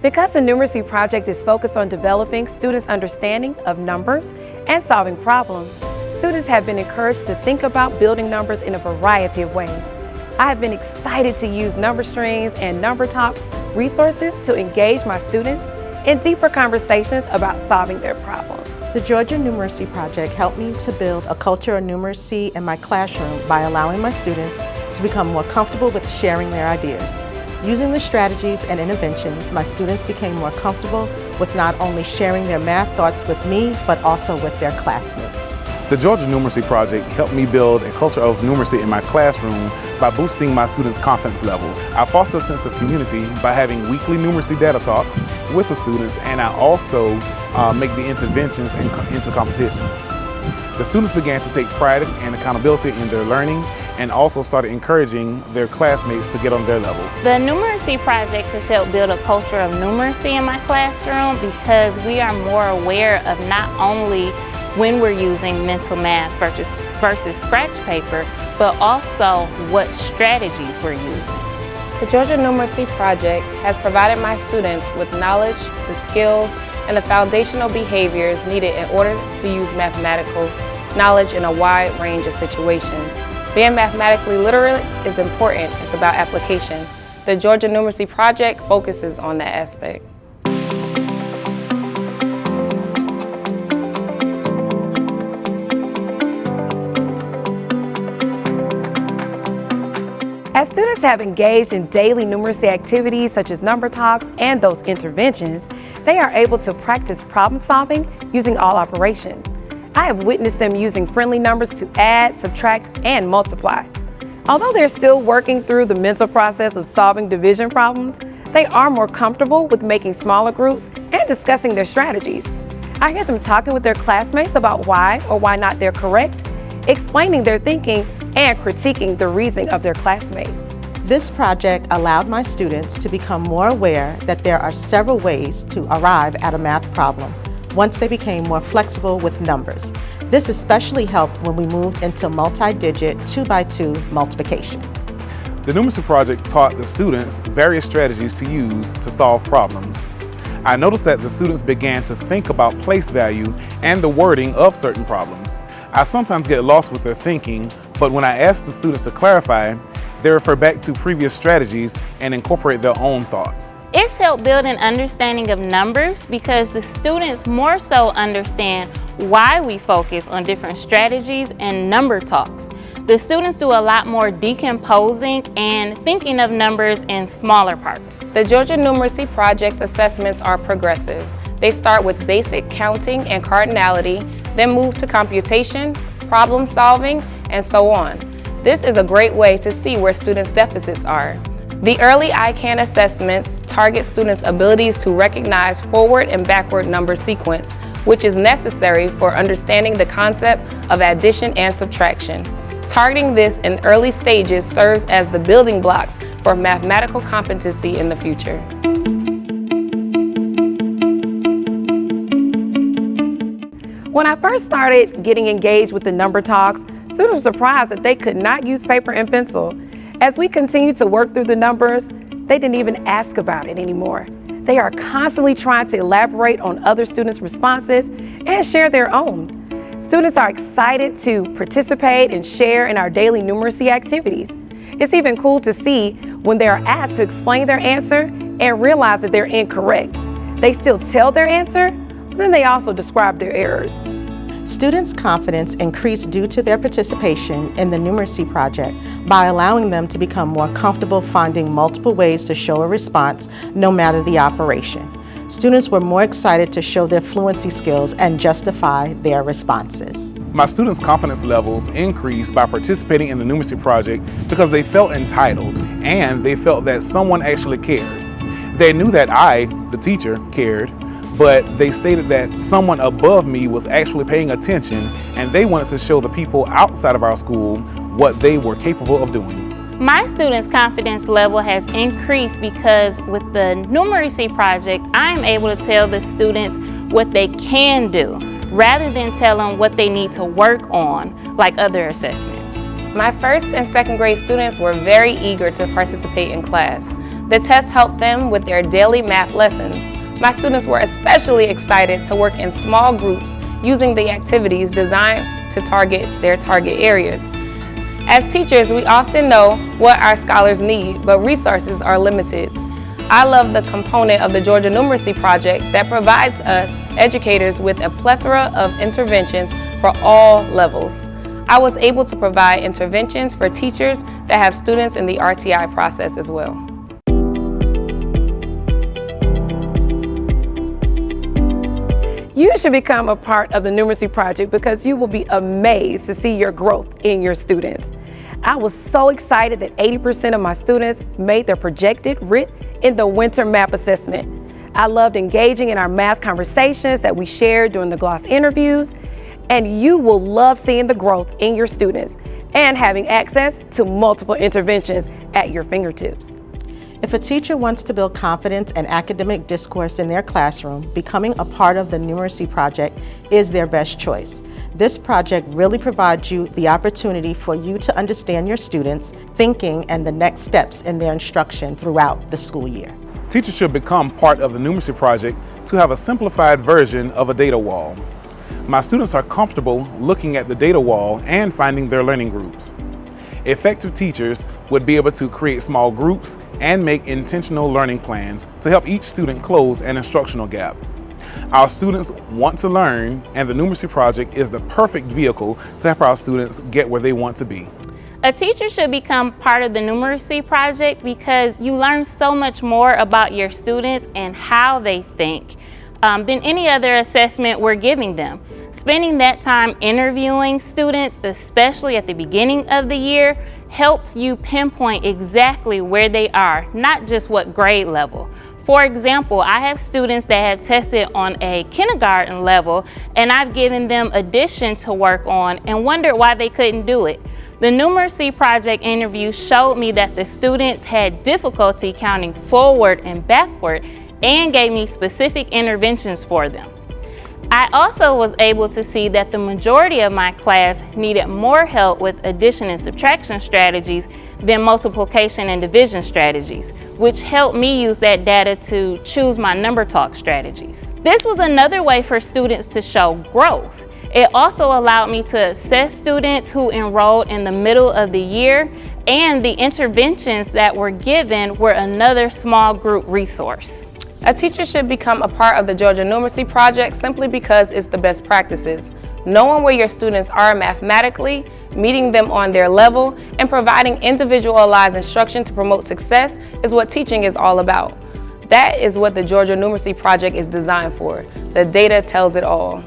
Because the Numeracy project is focused on developing students' understanding of numbers and solving problems, students have been encouraged to think about building numbers in a variety of ways. I have been excited to use number strings and number talks resources to engage my students in deeper conversations about solving their problems. The Georgia Numeracy Project helped me to build a culture of numeracy in my classroom by allowing my students to become more comfortable with sharing their ideas. Using the strategies and interventions, my students became more comfortable with not only sharing their math thoughts with me, but also with their classmates. The Georgia Numeracy Project helped me build a culture of numeracy in my classroom by boosting my students' confidence levels. I foster a sense of community by having weekly numeracy data talks with the students, and I also make the interventions into competitions. The students began to take pride and accountability in their learning and also started encouraging their classmates to get on their level. The Numeracy Project has helped build a culture of numeracy in my classroom because we are more aware of not only when we're using mental math versus scratch paper, but also what strategies we're using. The Georgia Numeracy Project has provided my students with knowledge, the skills, and the foundational behaviors needed in order to use mathematical knowledge in a wide range of situations. Being mathematically literate is important. It's about application. The Georgia Numeracy Project focuses on that aspect. As students have engaged in daily numeracy activities such as number talks and those interventions, they are able to practice problem solving using all operations. I have witnessed them using friendly numbers to add, subtract, and multiply. Although they're still working through the mental process of solving division problems, they are more comfortable with making smaller groups and discussing their strategies. I hear them talking with their classmates about why or why not they're correct, explaining their thinking, and critiquing the reasoning of their classmates. This project allowed my students to become more aware that there are several ways to arrive at a math problem once they became more flexible with numbers. This especially helped when we moved into multi-digit 2x2 multiplication. The Numeracy Project taught the students various strategies to use to solve problems. I noticed that the students began to think about place value and the wording of certain problems. I sometimes get lost with their thinking, but when I ask the students to clarify, they refer back to previous strategies and incorporate their own thoughts. It's helped build an understanding of numbers because the students more so understand why we focus on different strategies and number talks. The students do a lot more decomposing and thinking of numbers in smaller parts. The Georgia Numeracy Project's assessments are progressive. They start with basic counting and cardinality, then move to computation, problem solving, and so on. This is a great way to see where students' deficits are. The early ICANN assessments target students' abilities to recognize forward and backward number sequence, which is necessary for understanding the concept of addition and subtraction. Targeting this in early stages serves as the building blocks for mathematical competency in the future. When I first started getting engaged with the number talks, students were surprised that they could not use paper and pencil. As we continued to work through the numbers, they didn't even ask about it anymore. They are constantly trying to elaborate on other students' responses and share their own. Students are excited to participate and share in our daily numeracy activities. It's even cool to see when they are asked to explain their answer and realize that they're incorrect. They still tell their answer, but then they also describe their errors. Students' confidence increased due to their participation in the Numeracy Project by allowing them to become more comfortable finding multiple ways to show a response, no matter the operation. Students were more excited to show their fluency skills and justify their responses. My students' confidence levels increased by participating in the Numeracy Project because they felt entitled and they felt that someone actually cared. They knew that I, the teacher, cared, but they stated that someone above me was actually paying attention and they wanted to show the people outside of our school what they were capable of doing. My students' confidence level has increased because with the Numeracy Project, I'm able to tell the students what they can do rather than tell them what they need to work on like other assessments. My first and second grade students were very eager to participate in class. The tests helped them with their daily math lessons. My students were especially excited to work in small groups using the activities designed to target their target areas. As teachers, we often know what our scholars need, but resources are limited. I love the component of the Georgia Numeracy Project that provides us educators with a plethora of interventions for all levels. I was able to provide interventions for teachers that have students in the RTI process as well. You should become a part of the Numeracy Project because you will be amazed to see your growth in your students. I was so excited that 80% of my students made their projected RIT in the winter map assessment. I loved engaging in our math conversations that we shared during the gloss interviews, and you will love seeing the growth in your students and having access to multiple interventions at your fingertips. If a teacher wants to build confidence and academic discourse in their classroom, becoming a part of the Numeracy Project is their best choice. This project really provides you the opportunity for you to understand your students' thinking and the next steps in their instruction throughout the school year. Teachers should become part of the Numeracy Project to have a simplified version of a data wall. My students are comfortable looking at the data wall and finding their learning groups. Effective teachers would be able to create small groups and make intentional learning plans to help each student close an instructional gap. Our students want to learn, and the Numeracy Project is the perfect vehicle to help our students get where they want to be. A teacher should become part of the Numeracy Project because you learn so much more about your students and how they think than any other assessment we're giving them. Spending that time interviewing students, especially at the beginning of the year, helps you pinpoint exactly where they are, not just what grade level. For example, I have students that have tested on a kindergarten level, and I've given them addition to work on and wondered why they couldn't do it. The Numeracy Project interview showed me that the students had difficulty counting forward and backward and gave me specific interventions for them. I also was able to see that the majority of my class needed more help with addition and subtraction strategies than multiplication and division strategies, which helped me use that data to choose my number talk strategies. This was another way for students to show growth. It also allowed me to assess students who enrolled in the middle of the year, and the interventions that were given were another small group resource. A teacher should become a part of the Georgia Numeracy Project simply because it's the best practices. Knowing where your students are mathematically, meeting them on their level, and providing individualized instruction to promote success is what teaching is all about. That is what the Georgia Numeracy Project is designed for. The data tells it all.